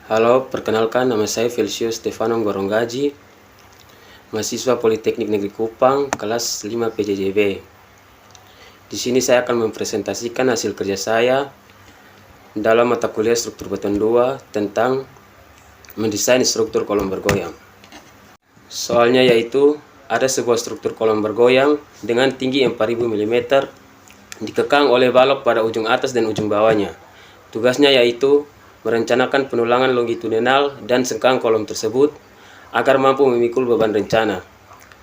Halo, perkenalkan nama saya Felicius Stefano Goronggaji, mahasiswa Politeknik Negeri Kupang, kelas 5 PJJB. Di sini saya akan mempresentasikan hasil kerja saya dalam mata kuliah struktur beton 2 tentang mendesain struktur kolom bergoyang. Soalnya yaitu ada sebuah struktur kolom bergoyang dengan tinggi 4000 mm dikekang oleh balok pada ujung atas dan ujung bawahnya. Tugasnya yaitu merencanakan penulangan longitudinal dan sengkang kolom tersebut agar mampu memikul beban rencana,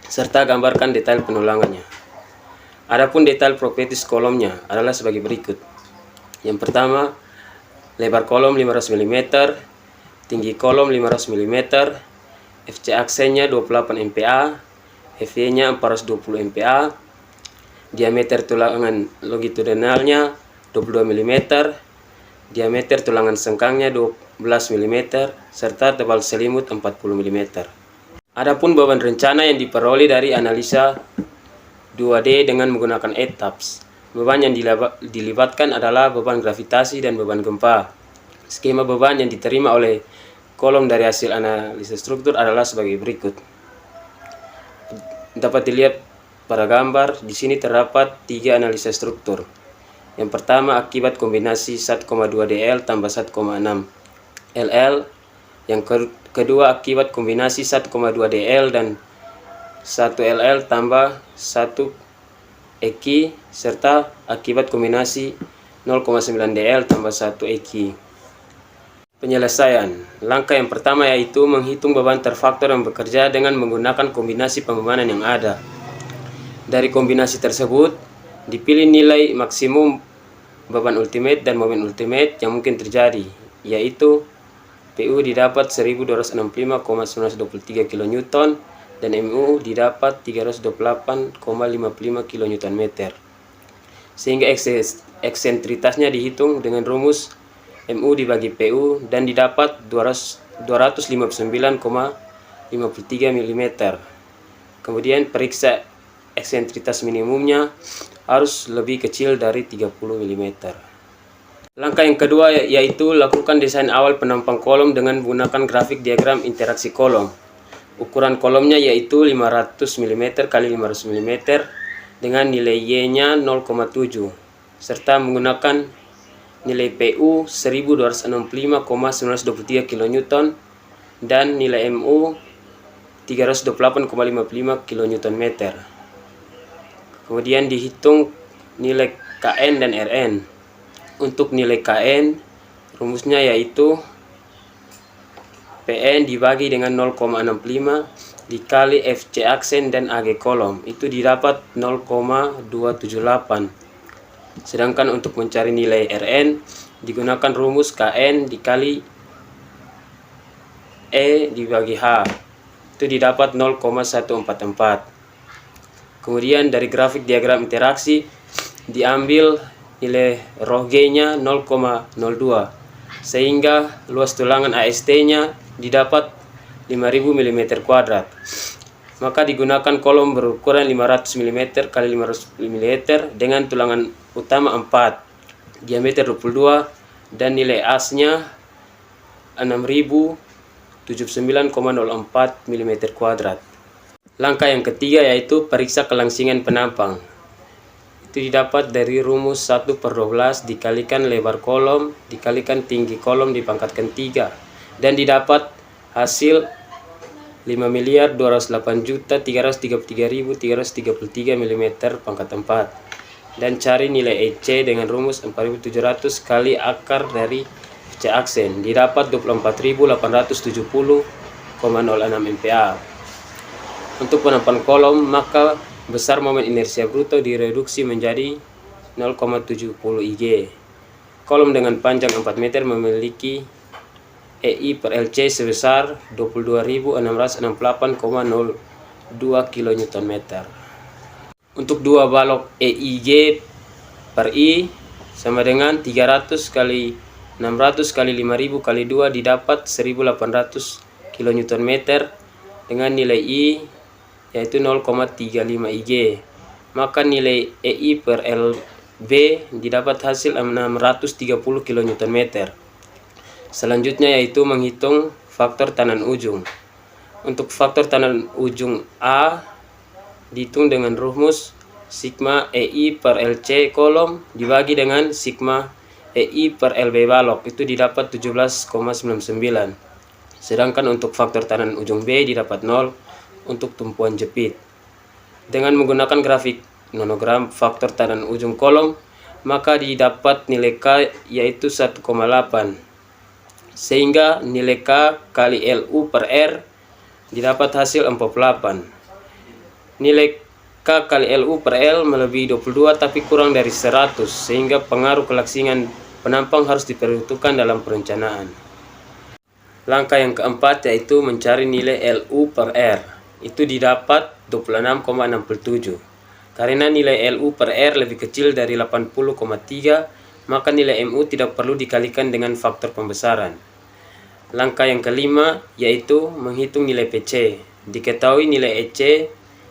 serta gambarkan detail penulangannya. Adapun detail properties kolomnya adalah sebagai berikut. Yang pertama, lebar kolom 500 mm, tinggi kolom 500 mm, FC aksennya 28 MPa, FY-nya 420 MPa, diameter tulangan longitudinalnya 22 mm, diameter tulangan sengkangnya 12 mm, serta tebal selimut 40 mm. Adapun beban rencana yang diperoleh dari analisa 2D dengan menggunakan etaps. Beban yang dilibatkan adalah beban gravitasi dan beban gempa. Skema beban yang diterima oleh kolom dari hasil analisa struktur adalah sebagai berikut. Dapat dilihat pada gambar, di sini terdapat 3 analisa struktur. Yang pertama akibat kombinasi 1,2 DL tambah 1,6 LL. Yang kedua akibat kombinasi 1,2 DL dan 1 LL tambah 1 EQ, serta akibat kombinasi 0,9 DL tambah 1 EQ. Penyelesaian. Langkah yang pertama yaitu menghitung beban terfaktor yang bekerja dengan menggunakan kombinasi pembebanan yang ada. Dari kombinasi tersebut, dipilih nilai maksimum beban ultimate dan momen ultimate yang mungkin terjadi, yaitu PU didapat 1265,923 kN dan MU didapat 328,55 kN. Sehingga eksentritasnya dihitung dengan rumus MU dibagi PU dan didapat 259,53 mm. Kemudian periksa eksentritas minimumnya harus lebih kecil dari 30 mm. Langkah yang kedua yaitu lakukan desain awal penampang kolom dengan menggunakan grafik diagram interaksi kolom. Ukuran kolomnya yaitu 500 mm x 500 mm dengan nilai Y-nya 0,7 serta menggunakan nilai PU 1265,923 kN dan nilai MU 328,55 kN. Kemudian dihitung nilai KN dan RN. Untuk nilai KN, rumusnya yaitu PN dibagi dengan 0,65 dikali FC aksen dan AG kolom. Itu didapat 0,278. Sedangkan untuk mencari nilai RN, digunakan rumus KN dikali E dibagi H. Itu didapat 0,144. Kemudian dari grafik diagram interaksi diambil nilai ρg-nya 0,02 sehingga luas tulangan AST-nya didapat 5000 mm². Maka digunakan kolom berukuran 500 mm x 500 mm dengan tulangan utama 4, diameter 22 dan nilai as-nya 6079,04 mm². Langkah yang ketiga yaitu periksa kelangsingan penampang. Itu didapat dari rumus 1/12 dikalikan lebar kolom dikalikan tinggi kolom dipangkatkan 3 dan didapat hasil 5.208.333.333 mm pangkat 4. Dan cari nilai EC dengan rumus 4700 kali akar dari FC aksen didapat 24.870,06 MPa. Untuk penampang kolom, maka besar momen inersia bruto direduksi menjadi 0,70 IG. Kolom dengan panjang 4 meter memiliki EI per LC sebesar 22.668,02 kN. Untuk dua balok EIG per I sama dengan 300 kali 600 kali 5000 kali 2 didapat 1800 kN dengan nilai I yaitu 0,35 IG. Maka nilai EI per LB didapat hasil 630 kN. Selanjutnya yaitu menghitung faktor tanan ujung. Untuk faktor tanan ujung A dihitung dengan rumus sigma EI per LC kolom dibagi dengan sigma EI per LB balok, itu didapat 17,99. Sedangkan untuk faktor tanan ujung B didapat 0 untuk tumpuan jepit. Dengan menggunakan grafik nonogram faktor tanan ujung kolom, maka didapat nilai K yaitu 1,8. Sehingga nilai K kali LU per R didapat hasil 48. Nilai K kali LU per L melebihi 22 tapi kurang dari 100, sehingga pengaruh kelaksingan penampang harus diperhitungkan dalam perencanaan. Langkah yang keempat yaitu mencari nilai LU per R. Itu didapat 26,67. Karena nilai LU per R lebih kecil dari 80,3, maka nilai MU tidak perlu dikalikan dengan faktor pembesaran. Langkah yang kelima yaitu menghitung nilai PC. Diketahui nilai EC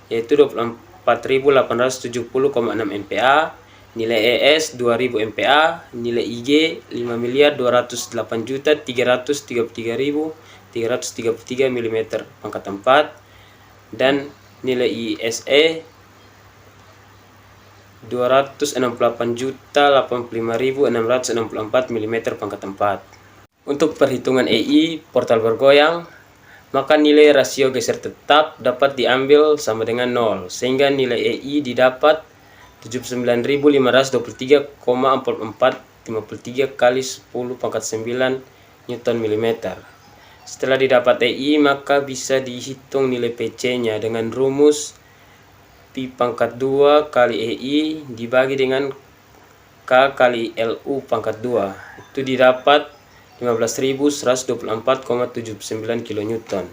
yaitu 24.870,6 MPa, nilai ES 2000 MPa, nilai IG 5.208.333.333 mm pangkat 4, dan nilai ISE 268.085.664 mm pangkat 4. Untuk perhitungan EI portal bergoyang, maka nilai rasio geser tetap dapat diambil sama dengan 0, sehingga nilai EI didapat 79.523,4453 kali 10 pangkat 9 Newton mm. Setelah didapat EI, maka bisa dihitung nilai PC-nya dengan rumus Pi pangkat 2 kali EI dibagi dengan K kali LU pangkat 2. Itu didapat 15.124,79 kN.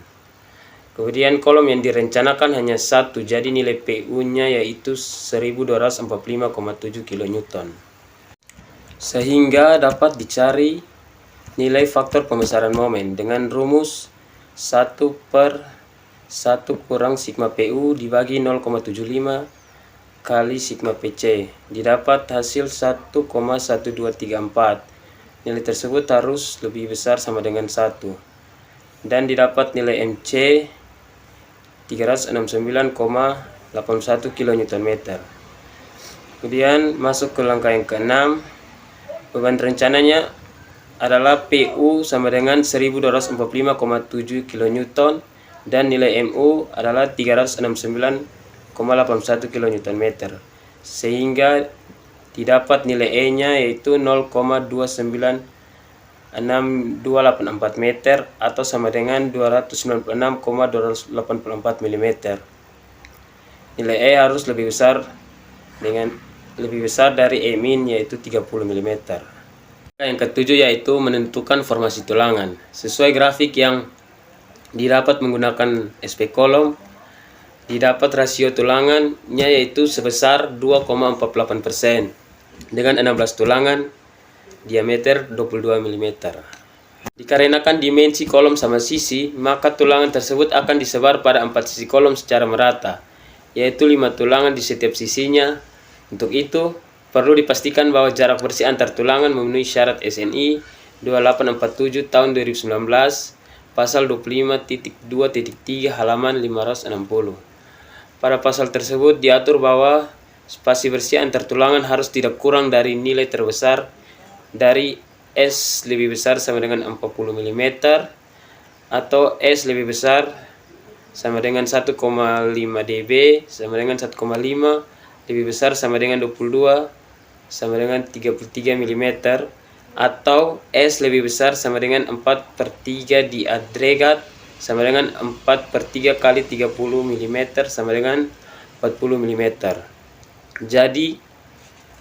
Kemudian kolom yang direncanakan hanya satu, jadi nilai PU-nya yaitu 1245,7 kN. Sehingga dapat dicari nilai faktor pembesaran momen dengan rumus 1 per 1 kurang sigma PU dibagi 0,75 kali sigma PC. Didapat hasil 1,1234. Nilai tersebut harus lebih besar sama dengan 1. Dan didapat nilai MC 369,81 kN. Kemudian masuk ke langkah yang keenam. Beban rencananya adalah PU sama dengan 1245,7 kN dan nilai MU adalah 369,81 kN. Sehingga didapat nilai E-nya yaitu 0,29624 meter atau sama dengan 296,284 mm. Nilai E harus lebih besar dari E min yaitu 30 mm. Yang ketujuh yaitu menentukan formasi tulangan. Sesuai grafik yang didapat menggunakan SP kolom, didapat rasio tulangannya yaitu sebesar 2,48%. Dengan 16 tulangan diameter 22 mm. Dikarenakan dimensi kolom sama sisi, maka tulangan tersebut akan disebar pada 4 sisi kolom secara merata, yaitu 5 tulangan di setiap sisinya. Untuk itu, perlu dipastikan bahwa jarak bersih antar tulangan memenuhi syarat SNI 2847 tahun 2019, pasal 25.2.3 halaman 560. Pada pasal tersebut diatur bahwa spasi bersih antar tulangan harus tidak kurang dari nilai terbesar dari S lebih besar sama dengan 40 mm atau S lebih besar sama dengan 1,5 dB sama dengan 1,5, lebih besar sama dengan 22 sama dengan 33 mm atau S lebih besar sama dengan 4/3 di agregat sama dengan 4/3 kali 30 mm sama dengan 40 mm. Jadi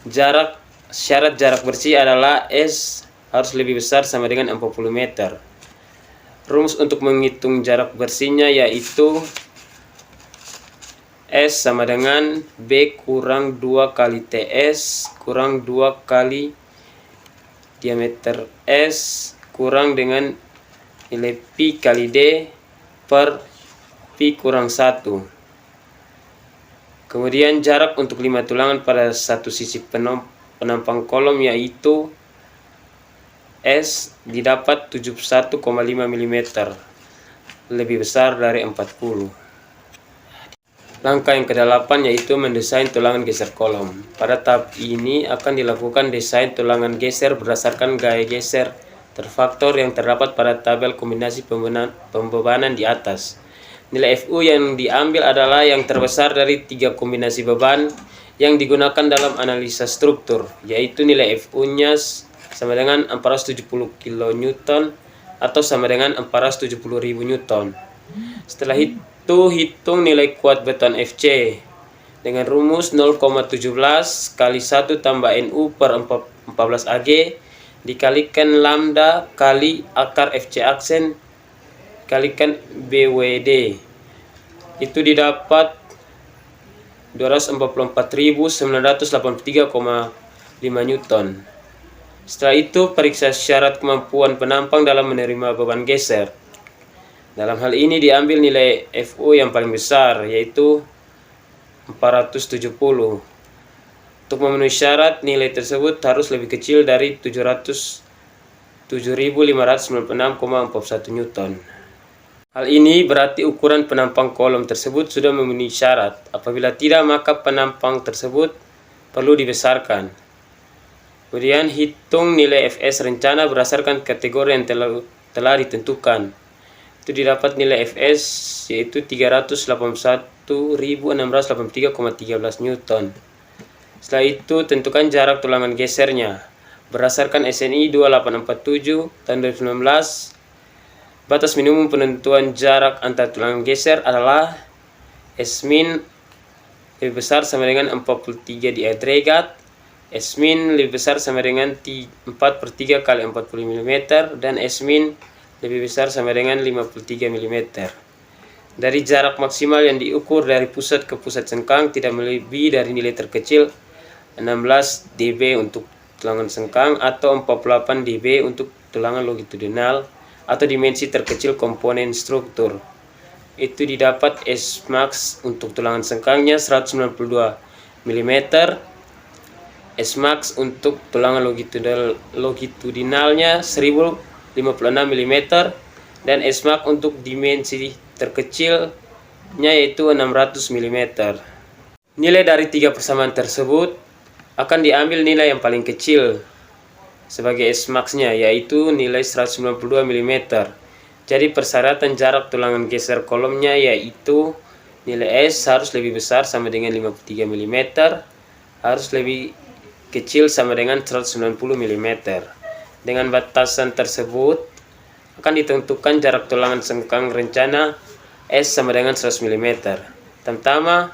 syarat jarak bersih adalah S harus lebih besar sama dengan 40 meter. Rumus untuk menghitung jarak bersihnya yaitu S sama dengan B kurang 2 kali TS kurang 2 kali diameter S kurang dengan nilai Pi kali D per Pi kurang 1. Kemudian jarak untuk 5 tulangan pada satu sisi penampang kolom yaitu FS didapat 71,5 mm, lebih besar dari 40. Langkah yang ke-8 yaitu mendesain tulangan geser kolom. Pada tahap ini akan dilakukan desain tulangan geser berdasarkan gaya geser terfaktor yang terdapat pada tabel kombinasi pembebanan di atas. Nilai FU yang diambil adalah yang terbesar dari 3 kombinasi beban yang digunakan dalam analisa struktur, yaitu nilai FU-nya sama dengan 470 kN atau sama dengan 470.000 Newton. Setelah itu hitung nilai kuat beton FC dengan rumus 0,17 kali 1 tambah NU per 14 AG dikalikan lambda kali akar FC aksen kalikan BWD, itu didapat 244.983,5 Newton. Setelah itu periksa syarat kemampuan penampang dalam menerima beban geser. Dalam hal ini diambil nilai FU yang paling besar, yaitu 470. Untuk memenuhi syarat, nilai tersebut harus lebih kecil dari 7.596,41 Newton. Hal ini berarti ukuran penampang kolom tersebut sudah memenuhi syarat. Apabila tidak, maka penampang tersebut perlu dibesarkan. Kemudian hitung nilai FS rencana berdasarkan kategori yang telah ditentukan. Itu didapat nilai FS yaitu 381.683,13 Newton. Setelah itu tentukan jarak tulangan gesernya berdasarkan SNI 2847 tahun 2019. Batas minimum penentuan jarak antar tulangan geser adalah S-min lebih besar sama dengan 43 di agregat, S-min lebih besar sama dengan 4/3 kali 40 mm, dan S-min lebih besar sama dengan 53 mm. Dari jarak maksimal yang diukur dari pusat ke pusat sengkang tidak melebihi dari nilai terkecil 16 dB untuk tulangan sengkang atau 48 dB untuk tulangan longitudinal atau dimensi terkecil komponen struktur. Itu didapat S max untuk tulangan sengkangnya 192 mm, S max untuk tulangan longitudinalnya 1056 mm, dan S max untuk dimensi terkecilnya yaitu 600 mm. Nilai dari 3 persamaan tersebut akan diambil nilai yang paling kecil sebagai S max-nya, yaitu nilai 192 mm. Jadi persyaratan jarak tulangan geser kolomnya yaitu nilai S harus lebih besar sama dengan 53 mm, harus lebih kecil sama dengan 190 mm. Dengan batasan tersebut akan ditentukan jarak tulangan sengkang rencana S sama dengan 100 mm. Pertama,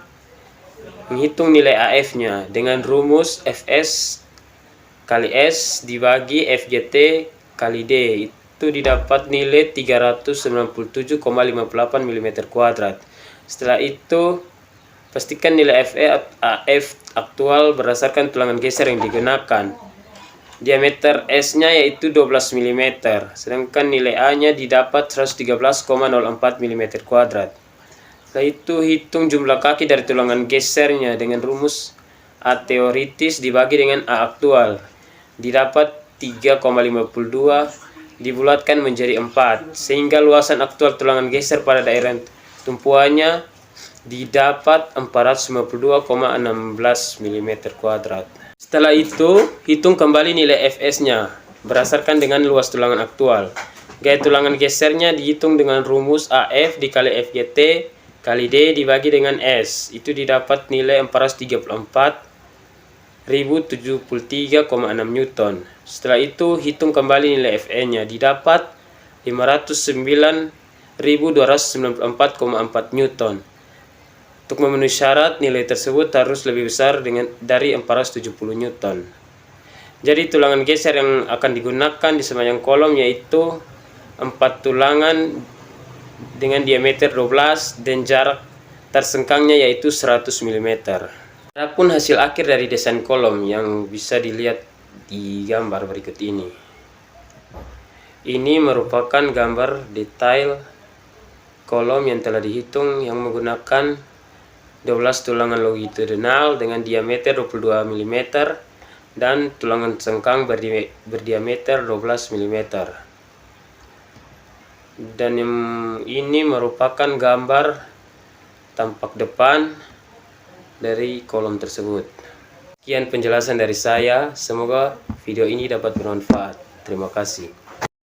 menghitung nilai AF-nya dengan rumus FS kali S dibagi FGT kali D, itu didapat nilai 397,58 mm². Setelah itu pastikan nilai AF aktual berdasarkan tulangan geser yang digunakan. Diameter S-nya yaitu 12 mm, sedangkan nilai A-nya didapat 113,04 mm². Setelah itu hitung jumlah kaki dari tulangan gesernya dengan rumus A teoritis dibagi dengan A aktual. Didapat 3,52 dibulatkan menjadi 4, sehingga luasan aktual tulangan geser pada daerah tumpuannya didapat 452,16 mm². Setelah itu, hitung kembali nilai FS-nya berdasarkan dengan luas tulangan aktual. Gaya tulangan gesernya dihitung dengan rumus AF dikali FGT kali D dibagi dengan S. Itu didapat nilai 434.073,6 Newton. Setelah itu hitung kembali nilai Fe-nya didapat 509.294,4 Newton. Untuk memenuhi syarat, nilai tersebut harus lebih besar dari 470 Newton. Jadi tulangan geser yang akan digunakan di sepanjang kolom yaitu 4 tulangan dengan diameter 12 dan jarak tersengkangnya yaitu 100 mm. Adapun hasil akhir dari desain kolom yang bisa dilihat di gambar berikut ini. Ini merupakan gambar detail kolom yang telah dihitung yang menggunakan 12 tulangan longitudinal dengan diameter 22 mm dan tulangan cengkang berdiameter 12 mm. Dan yang ini merupakan gambar tampak depan dari kolom tersebut. Sekian penjelasan dari saya, semoga video ini dapat bermanfaat. Terima kasih.